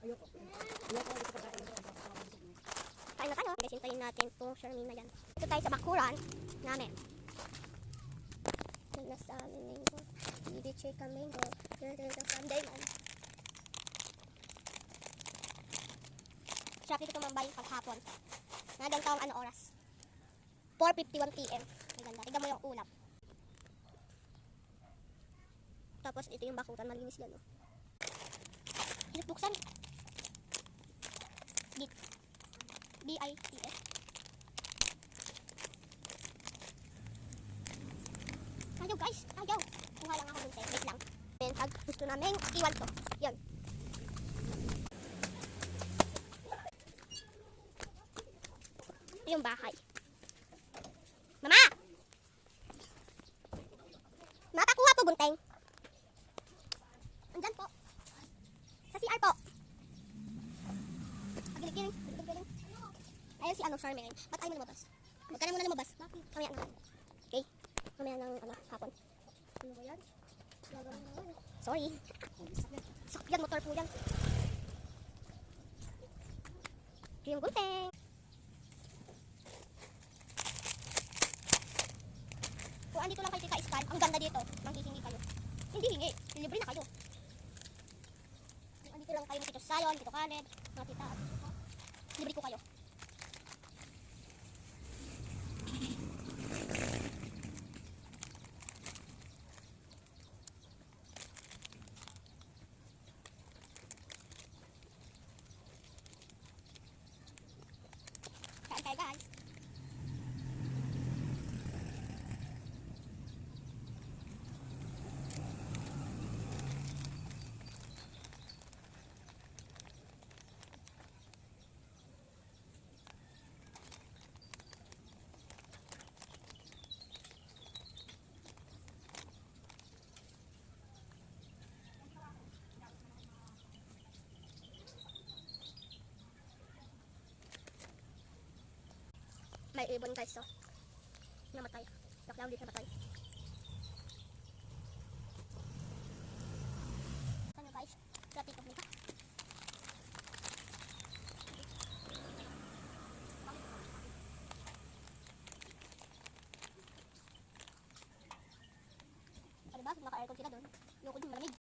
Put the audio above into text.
Ayoko. Ayoko dito pagkain. Kain na tayo. Sintayin natin itong Charmaine na yan. Ito tayo sa bakuran namin. Nasa mango. Hindi chicken mango. Sunday man. Sarap dito tumambay paghapon. Nagang taong ano oras? 4:51 PM. Maganda. Tignan mo yung ulap. Tapos ito yung bakuran. Malinis yan. Hilip buksan. BITS. Ayaw guys. Ayaw. Kuha lang ako dun tayo. Wait lang. Then pag gusto namin iwan to. Yan. Ito yung bahay. Mama! Matakuha po bunteng. Andyan po. Sa CR po. Pagilig-giling. Ayun si ano, Charmaine. Ba't ayaw mo lumabas? Huwag ka na muna lumabas. Mamaya na. Okay? Mamaya ng ano, hapon. Ano ba yan? Sorry. Sakyan, motor po yan. Ito yung gunting. Kung andito lang kayo kika-scan, ang ganda dito. Manghihingi kayo. Hindi hingi. Libre na kayo. Kung andito lang kayo ng Tito Sayon, Tito Khaled, mga tita. Libre ko kayo. Kain tayo guys. May ibon guys, so namatay. Naklaw ulit namatay. Ano guys? Grabe ito nito. Ano ba? Naka-aircon sila doon. Lukod yung malamig.